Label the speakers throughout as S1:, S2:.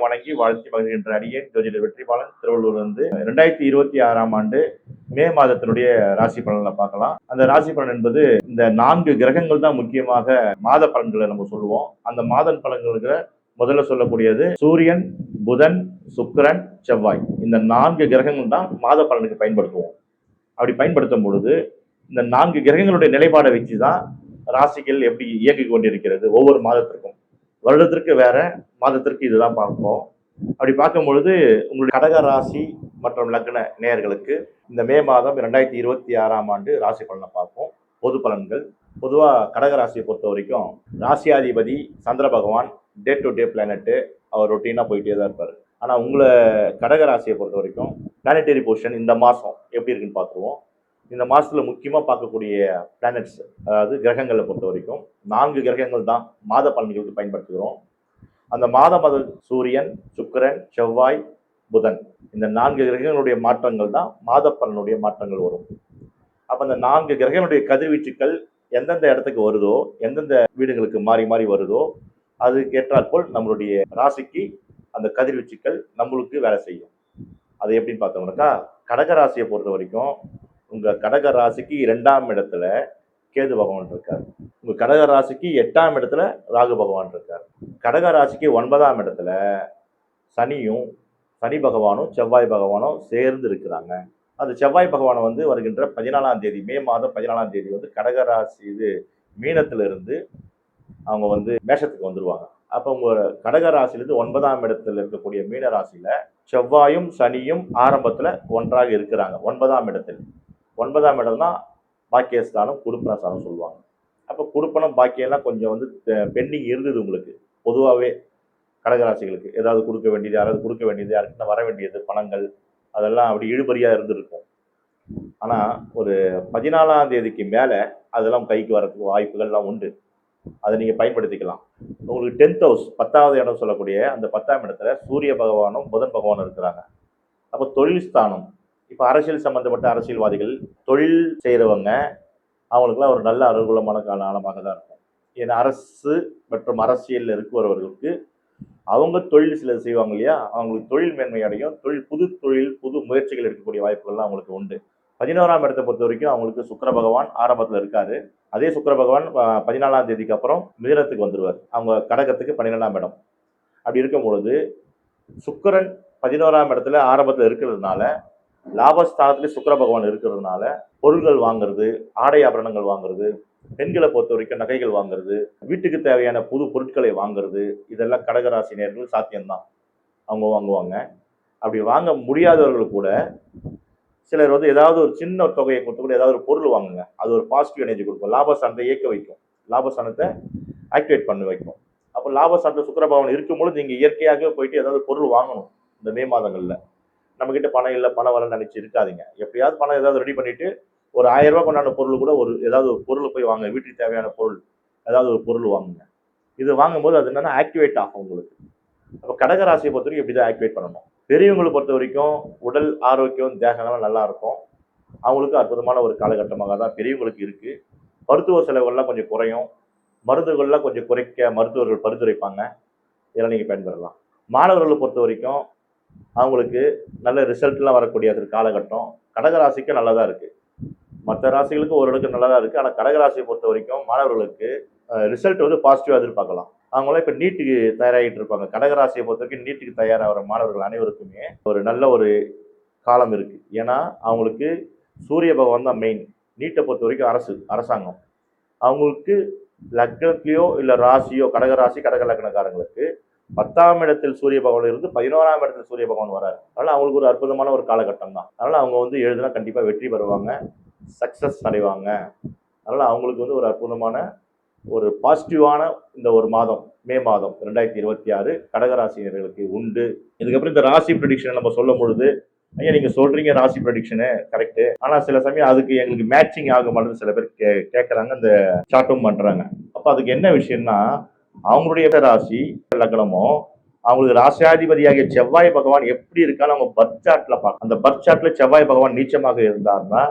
S1: வணங்கி வாழ்த்தி மகிழ்கின்ற அடியே ஜோதிடர் வெற்றிபாலன் திருவள்ளூர்லேருந்து 2026ஆம் ஆண்டு மே மாதத்தினுடைய ராசி பலன்களை பார்க்கலாம். அந்த ராசி பலன் என்பது இந்த 4 கிரகங்கள் தான் முக்கியமாக மாத பலன்களை நம்ம சொல்லுவோம். அந்த மாத பலன்களுக்கு முதல்ல சொல்லக்கூடியது சூரியன், புதன், சுக்கிரன், செவ்வாய். இந்த 4 கிரகங்கள் தான் மாத பலனுக்கு பயன்படுத்துவோம். அப்படி பயன்படுத்தும் பொழுது இந்த 4 கிரகங்களுடைய நிலைப்பாடை வச்சுதான் ராசிகள் எப்படி இயங்கி கொண்டிருக்கிறது ஒவ்வொரு மாதத்திற்கும். வருடத்திற்கு வேற, மாதத்திற்கு இதுதான் பார்ப்போம். அப்படி பார்க்கும் பொழுது உங்களுடைய கடக ராசி மற்றும் லக்ன நேயர்களுக்கு இந்த மே மாதம் 2026ஆம் ஆண்டு ராசி பலனை பார்ப்போம். பொது பலன்கள். பொதுவாக கடக ராசியை பொறுத்த வரைக்கும் ராசியாதிபதி சந்திர பகவான் டே டு டே பிளானட்டு அவர் ரொட்டீனாக போயிட்டே தான் இருப்பார். ஆனால் உங்களை கடக ராசியை பொறுத்த வரைக்கும் பிளானட்டரி பொசிஷன் இந்த மாதம் எப்படி இருக்குன்னு பார்த்துருவோம். இந்த மாதத்தில் முக்கியமாக பார்க்கக்கூடிய பிளானட்ஸ், அதாவது கிரகங்களை பொறுத்த வரைக்கும் 4 கிரகங்கள் தான் மாத பலன்களுக்கு பயன்படுத்துகிறோம். அந்த மாத சூரியன், சுக்கிரன், செவ்வாய், புதன், இந்த 4 கிரகங்களுடைய மாற்றங்கள் தான் மாத பலனுடைய மாற்றங்கள் வரும். அப்போ அந்த 4 கிரகங்களுடைய கதிர்வீச்சுக்கள் எந்தெந்த இடத்துக்கு வருதோ, எந்தெந்த வீடுகளுக்கு மாறி மாறி வருதோ, அதுக்கு ஏற்றாற்போல் நம்மளுடைய ராசிக்கு அந்த கதிர்வீச்சுக்கள் நம்மளுக்கு வேலை செய்யும். அது எப்படின்னு பார்த்தோம்னாக்கா, கடக ராசியை பொறுத்த வரைக்கும் உங்க கடக ராசிக்கு 2ஆம் இடத்துல கேது பகவான் இருக்கார். உங்க கடக ராசிக்கு 8ஆம் இடத்துல ராகு பகவான் இருக்கார். கடக ராசிக்கு 9ஆம் இடத்துல சனி பகவானும் செவ்வாய் பகவானும் சேர்ந்து இருக்கிறாங்க. அந்த செவ்வாய் பகவானை வருகின்ற 14ஆம் தேதி, மே மாதம் 14ஆம் தேதி கடக ராசி மீனத்திலிருந்து அவங்க மேஷத்துக்கு வந்துருவாங்க. அப்போ உங்க கடக ராசியிலிருந்து 9ஆம் இடத்துல இருக்கக்கூடிய மீன ராசியில செவ்வாயும் சனியும் ஆரம்பத்துல ஒன்றாக இருக்கிறாங்க. 9ஆம் இடத்தில் 9ஆம் இடம் தான் பாக்கியஸ்தானம், குடுப்பனஸ்தானம் சொல்லுவாங்க. அப்போ குடுப்பனம் பாக்கியெல்லாம் கொஞ்சம் பெண்டிங் இருந்தது உங்களுக்கு. பொதுவாகவே கடகராசிகளுக்கு ஏதாவது கொடுக்க வேண்டியது, யாராவது கொடுக்க வேண்டியது, யாருக்குன்னா வர வேண்டியது பணங்கள், அதெல்லாம் அப்படி இழுபறியாக இருந்திருக்கும். ஆனால் ஒரு 14ஆம் தேதிக்கு மேலே அதெல்லாம் கைக்கு வரதுக்கு வாய்ப்புகள்லாம் உண்டு. அதை நீங்கள் பயன்படுத்திக்கலாம். உங்களுக்கு 10th ஹவுஸ், 10வது இடம் சொல்லக்கூடிய அந்த 10ஆம் இடத்துல சூரிய பகவானும் புதன் பகவானும் இருக்கிறாங்க. அப்போ தொழில் ஸ்தானம், இப்போ அரசியல் சம்பந்தப்பட்ட அரசியல்வாதிகள், தொழில் செய்கிறவங்க, அவங்களுக்குலாம் ஒரு நல்ல அனுகூலமான காலமாக தான் இருக்கும். ஏன்னா அரசு மற்றும் அரசியலில் இருக்கிறவர்களுக்கு அவங்க தொழில் சில செய்வாங்க இல்லையா, அவங்களுக்கு தொழில் மேன்மை அடையும். புது தொழில், புது முயற்சிகள் எடுக்கக்கூடிய வாய்ப்புகள்லாம் அவங்களுக்கு உண்டு. 11ஆம் இடத்தை பொறுத்த வரைக்கும் அவங்களுக்கு சுக்கிர பகவான் ஆரம்பத்தில் இருக்காரு. அதே சுக்கிர பகவான் 14ஆம் தேதிக்கு அப்புறம் மிதுனத்துக்கு வந்துடுவார். அவங்க கடகத்துக்கு 12ஆம் இடம். அப்படி இருக்கும் பொழுது சுக்கிரன் 11ஆம் இடத்துல ஆரம்பத்தில் இருக்கிறதுனால, லாபஸ்தானத்துல சுக்கிர பகவான் இருக்கிறதுனால பொருள்கள் வாங்குறது, ஆடை ஆபரணங்கள் வாங்குறது, பெண்களை பொறுத்த வரைக்கும் நகைகள் வாங்குறது, வீட்டுக்கு தேவையான புது பொருட்களை வாங்குறது, இதெல்லாம் கடகராசி நேயர்கள் சாத்தியம்தான். அவங்க வாங்குவாங்க. அப்படி வாங்க முடியாதவர்கள் கூட சிலர் ஏதாவது ஒரு சின்ன தொகையை கொடுத்து கூட ஏதாவது ஒரு பொருள் வாங்குங்க. அது ஒரு பாசிட்டிவ் எனர்ஜி கொடுக்கும். லாபஸ்தானத்தை இயக்க வைக்கும், லாபஸ்தானத்தை ஆக்டிவேட் பண்ணி வைக்கும். அப்போ லாபஸ்தானத்தை சுக்கிர பகவான் இருக்கும்பொழுது நீங்கள் இயற்கையாகவே போயிட்டு ஏதாவது பொருள் வாங்கணும். இந்த மே மாதங்களில் நம்மகிட்ட பணம் இல்லை, பணம் வரன்னு நினைச்சு இருக்காதீங்க. எப்படியாவது பணம் ஏதாவது ரெடி பண்ணிட்டு ஒரு 1000 ரூபாய் கொண்டாட பொருள் கூட ஏதாவது ஒரு பொருள் போய் வாங்க. வீட்டுக்கு தேவையான பொருள் ஏதாவது ஒரு பொருள் வாங்குங்க. இது வாங்கும்போது அது என்னன்னா ஆக்டிவேட் ஆகும் உங்களுக்கு. அப்போ கடகராசியை பொறுத்த வரைக்கும் இப்படிதான் ஆக்டிவேட் பண்ணணும். பெரியவங்களை பொறுத்த வரைக்கும் உடல் ஆரோக்கியம், தேகங்கள்லாம் நல்லா இருக்கும். அவங்களுக்கு அற்புதமான ஒரு காலகட்டமாக தான் பெரியவங்களுக்கு இருக்கு. மருத்துவ செலவுகள்லாம் கொஞ்சம் குறையும். மருந்துகள்லாம் கொஞ்சம் குறைக்க மருத்துவர்கள் பரிந்துரைப்பாங்க. இதெல்லாம் நீங்க பயன்பெறலாம். மாணவர்களை பொறுத்த வரைக்கும் அவங்களுக்கு நல்ல ரிசல்ட்லாம் வரக்கூடிய காலகட்டம் கடகராசிக்கு நல்லதா இருக்கு. மற்ற ராசிகளுக்கு ஓரளவுக்கு நல்லதா இருக்கு. ஆனால் கடகராசியை பொறுத்த வரைக்கும் மாணவர்களுக்கு ரிசல்ட் பாசிட்டிவாக எதிர்பார்க்கலாம். அவங்களாம் இப்போ நீட்டுக்கு தயாராகிட்டு இருப்பாங்க. கடகராசியை பொறுத்த வரைக்கும் நீட்டுக்கு தயாராகிற மாணவர்கள் அனைவருக்குமே ஒரு நல்ல ஒரு காலம் இருக்கு. ஏன்னா அவங்களுக்கு சூரிய பகவான் தான் மெயின். நீட்டை பொறுத்த வரைக்கும் அரசாங்கம் அவங்களுக்கு லக்னத்திலேயோ இல்லை ராசியோ, கடகராசி கடக லக்னக்காரங்களுக்கு 10ஆம் இடத்தில் சூரிய பகவான் இருந்து 11ஆம் இடத்தில் சூரிய பகவான் வராரு. அதனால அவங்களுக்கு ஒரு அற்புதமான ஒரு காலகட்டம் தான். அதனால அவங்க எழுதுனா கண்டிப்பா வெற்றி பெறுவாங்க, சக்சஸ் அடைவாங்க. அதனால அவங்களுக்கு ஒரு அற்புதமான ஒரு பாசிட்டிவான இந்த ஒரு மாதம், மே மாதம் 2026 கடகராசினர்களுக்கு உண்டு. இதுக்கப்புறம் இந்த ராசி ப்ரெடிக்ஷன் நம்ம சொல்லும் பொழுது, ஐயா நீங்க சொல்றீங்க ராசி ப்ரெடிக்ஷனு கரெக்டு, ஆனா சில சமயம் அதுக்கு எங்களுக்கு மேட்சிங் ஆக மாட்டேன்னு சில பேர் கேட்கறாங்க, இந்த சார்ட்டும் பண்றாங்க. அப்ப அதுக்கு என்ன விஷயம்னா, அவங்களுடைய ராசி லக்னமோ அவங்களுக்கு ராசியாதிபதியாகிய செவ்வாய் பகவான் எப்படி இருக்கான்னு அவங்க பர்த் சார்ட்ல பார்க்கணும். அந்த பர்த் சார்ட்ல செவ்வாய் பகவான் நீச்சமாக இருந்தாருன்னா,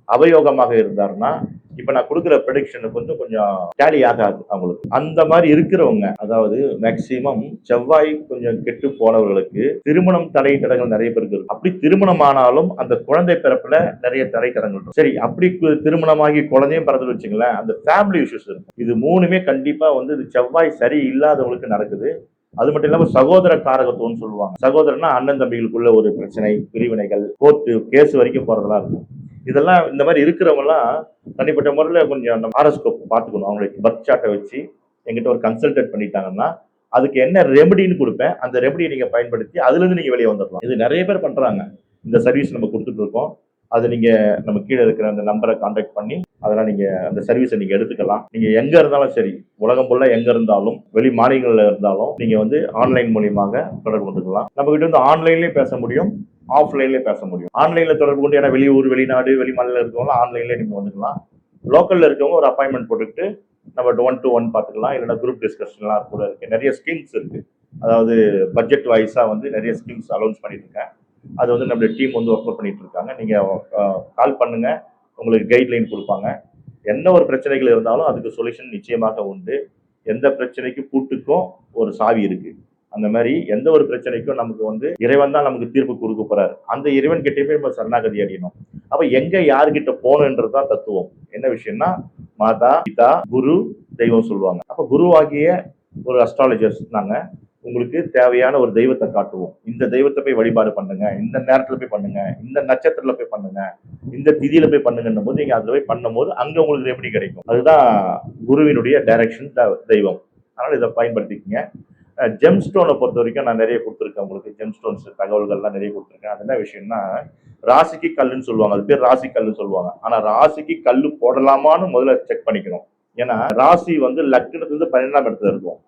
S1: அவயோகமாக இருந்தாருன்னா இப்ப நான் கொடுக்குற ப்ரெடிக்ஷனுக்கு கொஞ்சம் டேலி ஆகாது அவங்களுக்கு. அந்த மாதிரி இருக்கிறவங்க, அதாவது மேக்சிமம் செவ்வாய் கொஞ்சம் கெட்டு போனவர்களுக்கு திருமணம் தடை தடங்கள் நிறைய பேருக்கு இருக்கும். அப்படி திருமணம் ஆனாலும் அந்த குழந்தை பிறப்புல நிறைய தடை தடங்கள் இருக்கும். சரி, அப்படி திருமணமாகி குழந்தையும் பிறந்து வச்சுங்களேன், அந்த ஃபேமிலி இஷ்யூஸ் இருக்கும். இது மூணுமே கண்டிப்பா வந்து இது செவ்வாய் சரி இல்லாதவங்களுக்கு நடக்குது. அது மட்டும் இல்லாம சகோதர காரகத்துவம்னு சொல்லுவாங்க. சகோதரனா அண்ணன் தம்பிகளுக்குள்ள ஒரு பிரச்சனை, பிரிவினைகள், கோர்ட்டு கேஸ் வரைக்கும் போறதெல்லாம் இருக்கும். இதெல்லாம் இந்த மாதிரி இருக்கிறவங்க எல்லாம் தனிப்பட்ட முறையில கொஞ்சம் நம்ம ஹாரோஸ்கோப் பார்த்துக்கணும். அவங்களுக்கு பர்த் சார்ட்டை வச்சு எங்கிட்ட ஒரு கன்சல்டேட் பண்ணிட்டாங்கன்னா அதுக்கு என்ன ரெமடின்னு கொடுப்பேன். அந்த ரெமடியை நீங்க பயன்படுத்தி அதுல இருந்து நீங்க வெளியே வந்துடலாம். இது நிறைய பேர் பண்றாங்க. இந்த சர்வீஸ் நம்ம கொடுத்துட்டு இருக்கோம். அது நீங்க நம்ம கீழே இருக்கிற அந்த நம்பரை கான்டாக்ட் பண்ணி அதெல்லாம் நீங்க அந்த சர்வீஸை நீங்க எடுத்துக்கலாம். நீங்க எங்க இருந்தாலும் சரி, உலகம் ஃபுல்லா எங்க இருந்தாலும், வெளி மாநிலங்கள்ல இருந்தாலும் நீங்க வந்து ஆன்லைன் மூலியமாக தொடர்பு கொண்டுக்கலாம். நம்ம கிட்ட வந்து ஆன்லைன்லயே பேச முடியும், ஆஃப்லைன்லயே பேச முடியும். ஆன்லைன்ல தொடர்பு கொண்டு, ஏன்னா வெளியூர், வெளிநாடு, வெளி மாநிலம் இருக்கவங்க ஆன்லைன்லயே நீங்க வந்துக்கலாம். லோக்கல்ல இருக்கவங்க ஒரு அப்பாயின்மெண்ட் போட்டுக்கிட்டு நம்ம 1-to-1 பார்த்துக்கலாம். இல்லைன்னா குரூப் டிஸ்கஷன்லாம் கூட இருக்கு. நிறைய ஸ்கீம்ஸ் இருக்கு. அதாவது பட்ஜெட் வைஸா வந்து நிறைய ஸ்கீம்ஸ் அனௌன்ஸ் பண்ணிட்டு இருக்கேன். அது வந்து நம்மளுடைய டீம் வந்து ஒர்க் அவுட் பண்ணிட்டு இருக்காங்க. நீங்க கால் பண்ணுங்க, உங்களுக்கு கைட்லைன் கொடுப்பாங்க. என்ன ஒரு பிரச்சனைகள் இருந்தாலும் அதுக்கு சொல்யூஷன் நிச்சயமாக உண்டு. எந்த பிரச்சனைக்கு பூட்டுக்கும் ஒரு சாவி இருக்கு. அந்த மாதிரி எந்த ஒரு பிரச்சனைக்கும் நமக்கு வந்து இறைவன் தான் நமக்கு தீர்ப்பு கொடுக்க போறாரு. அந்த இறைவன் கிட்டே போய் நம்ம சரணாகதி அடையணும். அப்ப எங்க யாருகிட்ட போகணுன்றதுதான் தத்துவம். என்ன விஷயம்னா மாதா, பிதா, குரு, தெய்வம் சொல்லுவாங்க. அப்ப குருவாகிய ஒரு அஸ்ட்ராலஜர்ஸ் நாங்க உங்களுக்கு தேவையான ஒரு தெய்வத்தை காட்டுவோம். இந்த தெய்வத்தை போய் வழிபாடு பண்ணுங்க, இந்த நேரத்துல போய் பண்ணுங்க, இந்த நட்சத்திரத்துல போய் பண்ணுங்க, இந்த திதியில போய் பண்ணுங்கன்னும் போது நீங்க அதுல போய் பண்ணும்போது அங்க உங்களுக்கு ரெமெடி கிடைக்கும். அதுதான் குருவினுடைய டைரக்ஷன், தெய்வம். அதனால இதை பயன்படுத்திக்கங்க. ஜெம் ஸ்டோனை பொறுத்த வரைக்கும் நான் நிறைய கொடுத்துருக்கேன் உங்களுக்கு. ஜெம் ஸ்டோன்ஸ் தகவல்கள்லாம் நிறைய கொடுத்துருக்கேன். அது என்ன விஷயம்னா ராசிக்கு கல்லுன்னு சொல்லுவாங்க. அது பேர் ராசி கல்லுன்னு சொல்லுவாங்க. ஆனா ராசிக்கு கல்லு போடலாமான்னு முதல்ல செக் பண்ணிக்கணும். ஏன்னா ராசி வந்து லக்னத்துலேருந்து 12ஆம் இடத்துல இருக்கும்.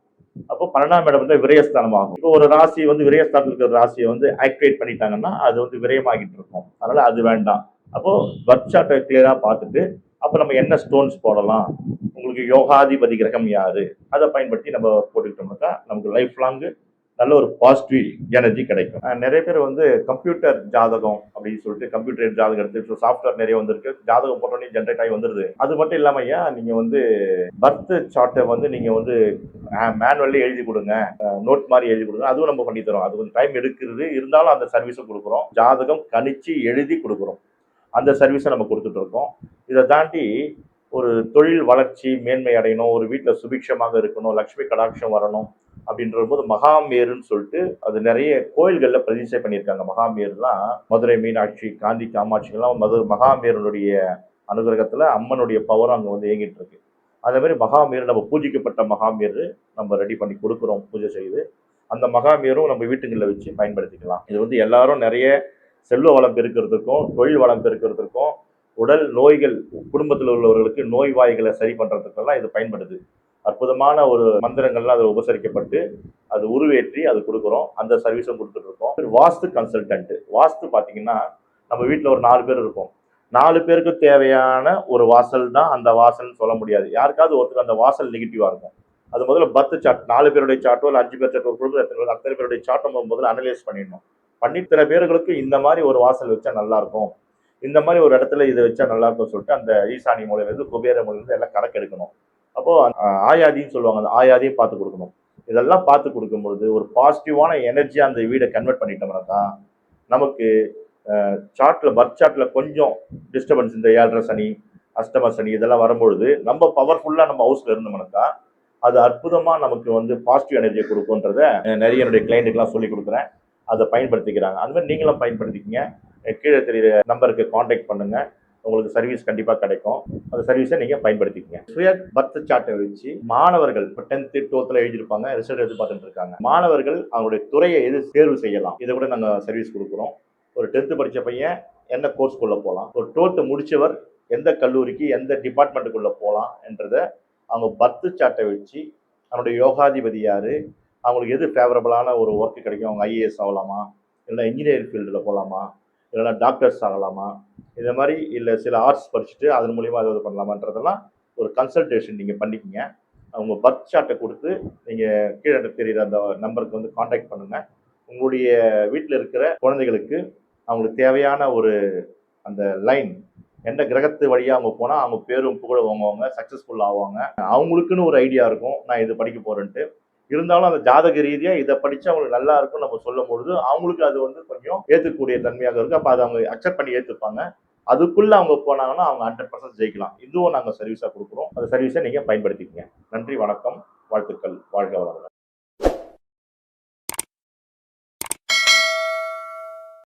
S1: அப்போ 12ஆம் இடம் வந்து விரயஸ்தானம் ஆகும். இப்போ ஒரு ராசி வந்து விரயஸ்தானத்தில் இருக்கிற ராசியை வந்து ஆக்டிவேட் பண்ணிட்டாங்கன்னா அது வந்து விரயமாகிட்டு இருக்கும். அதனால அது வேண்டாம். அப்போ பர்த் சார்ட்டை கிளியரா பார்த்துட்டு அப்ப நம்ம என்ன ஸ்டோன்ஸ் போடலாம், உங்களுக்கு யோகாதிபதி கிரகம் யாரு, அதை பயன்படுத்தி நம்ம போட்டுக்கிட்டோம்னாக்கா நமக்கு லைஃப் லாங் நல்ல ஒரு பாசிட்டிவ் எனர்ஜி கிடைக்கும். நிறைய பேர் வந்து கம்ப்யூட்டர் ஜாதகம் அப்படின்னு சொல்லிட்டு கம்ப்யூட்டர் ஜாதகம் எடுத்து சாஃப்ட்வேர் நிறைய வந்திருக்கு. ஜாதகம் போட்டோன்னே ஜென்ரேட் ஆகி வந்துருது. அது மட்டும் இல்லாம ஐயா, நீங்க வந்து பர்த் சார்ட்டை வந்து நீங்க வந்து மேனுவல்லி எழுதி கொடுங்க, நோட் மாதிரி எழுதி கொடுங்க, அதுவும் நம்ம பண்ணி தரோம். அது கொஞ்சம் டைம் எடுக்கிறது, இருந்தாலும் அந்த சர்வீஸை கொடுக்குறோம். ஜாதகம் கணிச்சு எழுதி கொடுக்குறோம். அந்த சர்வீஸை நம்ம கொடுத்துட்டு இருக்கோம். இதை தாண்டி ஒரு தொழில் வளர்ச்சி மேன்மை அடையணும், ஒரு வீட்டில் சுபிக்ஷமாக இருக்கணும், லக்ஷ்மி கடாட்சம் வரணும் அப்படின்ற போது மகாமேருன்னு சொல்லிட்டு அது நிறைய கோயில்கள்ல பிரதிஷ்டை பண்ணியிருக்காங்க. மகாமேருலாம் மதுரை மீனாட்சி, காந்தி காமாட்சிகள்லாம் மகாமேருடைய அனுகிரகத்துல அம்மனுடைய பவரும் அங்க வந்து இயங்கிட்டு இருக்கு. அதே மாதிரி மகாமேரு, நம்ம பூஜிக்கப்பட்ட மகாமேரு நம்ம ரெடி பண்ணி கொடுக்குறோம் பூஜை செய்து. அந்த மகாமேரும் நம்ம வீட்டுகளில் வச்சு பயன்படுத்திக்கலாம். இது வந்து எல்லாரும் நிறைய செல்வ வளம் பெருக்கிறதுக்கும் தொழில் வளம் பெருக்கிறதுக்கும் உடல் நோய்கள், குடும்பத்தில் உள்ளவர்களுக்கு நோய் வாய்களை சரி பண்றதுக்கெல்லாம் இது பயன்படுது. அற்புதமான ஒரு மந்திரங்கள்லாம் அதில் உபசரிக்கப்பட்டு அது உருவேற்றி அது கொடுக்குறோம். அந்த சர்வீஸும் கொடுத்துட்டு இருக்கோம். வாஸ்து கன்சல்டன்ட். வாஸ்து பார்த்தீங்கன்னா நம்ம வீட்டில் ஒரு 4 பேர் இருக்கும். 4 பேருக்கு தேவையான ஒரு வாசல் தான் அந்த வாசல்னு சொல்ல முடியாது. யாருக்காவது ஒருத்தர் அந்த வாசல் நெகட்டிவா இருக்கும். அது முதல்ல பர்த் சார்ட், 4 பேருடைய சார்ட்டோ இல்லை 5 பேர் சார்ட், ஒரு குடும்பத்தில் அத்தனை பேருடைய சார்ட்டை முதல்ல அனலைஸ் பண்ணிடணும். பண்ணி இத்தனை பேர்களுக்கு இந்த மாதிரி ஒரு வாசல் வச்சா நல்லா இருக்கும், இந்த மாதிரி ஒரு இடத்துல இதை வச்சா நல்லா இருக்கும்னு சொல்லிட்டு அந்த ஈசானி மூலையிலிருந்து குபேர மூலையிலிருந்து எல்லாம் கணக்கு எடுக்கணும். அப்போ ஆயாதின்னு சொல்லுவாங்க, அந்த ஆயாதியும் பார்த்து கொடுக்கணும். இதெல்லாம் பார்த்து கொடுக்கும்பொழுது ஒரு பாசிட்டிவான எனர்ஜியா அந்த வீடை கன்வெர்ட் பண்ணிட்டோம்னா தான் நமக்கு சார்ட்ல பர்த் சார்ட்ல கொஞ்சம் டிஸ்டர்பன்ஸ், இந்த 7.5 சனி, அஷ்டம சனி இதெல்லாம் வரும்பொழுது நம்ம பவர்ஃபுல்லா நம்ம ஹவுஸ்ல இருந்தோம்னா அது அற்புதமா நமக்கு வந்து பாசிட்டிவ் எனர்ஜியை கொடுக்கும்ன்றத நிறைய என்னுடைய கிளைண்ட்டுக்கெல்லாம் சொல்லி கொடுக்குறேன். அதை பயன்படுத்திக்கிறாங்க. அது மாதிரி நீங்களும் பயன்படுத்திக்கிங்க. கீழே தெரியுற நம்பருக்கு காண்டாக்ட் பண்ணுங்க, உங்களுக்கு சர்வீஸ் கண்டிப்பா கிடைக்கும். அந்த சர்வீஸை நீங்க பயன்படுத்திக்கங்க. சுய பர்த் சார்ட்டை வச்சு மாணவர்கள் இப்போ 10th 12th எழுதியிருப்பாங்க, ரிசல்ட் எதிர்பார்த்துட்டு இருக்காங்க. மாணவர்கள் அவங்களுடைய துறையை எது தேர்வு செய்யலாம், இதை கூட நாங்கள் சர்வீஸ் கொடுக்குறோம். ஒரு 10th படிச்ச பையன் எந்த கோர்ஸ்குள்ள போகலாம், ஒரு 12th முடிச்சவர் எந்த கல்லூரிக்கு எந்த டிபார்ட்மெண்ட்டுக்குள்ள போகலாம் என்றத அவங்க பர்த் சார்ட்டை வச்சு அவனுடைய யோகாதிபதி யாரு, அவங்களுக்கு எது ஃபேவரபிளான ஒரு ஒர்க் கிடைக்கும், அவங்க ஐஏஎஸ் ஆகலாமா, இல்லைன்னா இன்ஜினியரிங் ஃபீல்டில் போகலாமா, இல்லைன்னா டாக்டர்ஸ் ஆகலாமா, இந்த மாதிரி இல்லை சில ஆர்ட்ஸ் படிச்சுட்டு அதன் மூலியமாக ஏதாவது பண்ணலாமான்றதெல்லாம் ஒரு கன்சல்டேஷன் நீங்கள் பண்ணிக்கிங்க. அவங்க பர்த் சார்ட்டை கொடுத்து நீங்கள் கீழே தெரிகிற அந்த நம்பருக்கு வந்து காண்டாக்ட் பண்ணுங்கள். உங்களுடைய வீட்டில் இருக்கிற குழந்தைகளுக்கு அவங்களுக்கு தேவையான ஒரு அந்த லைன் எந்த கிரகத்து வழியா அவங்க போனா அவங்க பேரும் புகழும் வாங்குவாங்க, சக்சஸ்ஃபுல் ஆவாங்க. அவங்களுக்குன்னு ஒரு ஐடியா இருக்கும். நான் இது படிக்க போறேன்ட்டு. இருந்தாலும் அந்த ஜாதக ரீதியா இத படிச்சா அவங்களுக்கு நல்லா இருக்கும்னு நம்ம சொல்லும்பொழுது, அவங்களுக்கு அது வந்து கொஞ்சம் ஏத்துக்கக்கூடிய தன்மையாக இருக்கு. அப்ப அத அவங்க அக்செப்ட் பண்ணி ஏத்துப்பாங்க. அதுக்குள்ள அவங்க போனாங்கன்னா, அவங்க 100% ஜெயிக்கலாம். இதுவும் நாங்க சர்வீஸா குடுக்குறோம். அந்த சர்வீஸ நீங்க பயன்படுத்திக்கங்க. நன்றி, வணக்கம், வாழ்த்துக்கள். வாழ்க வளமுடன்.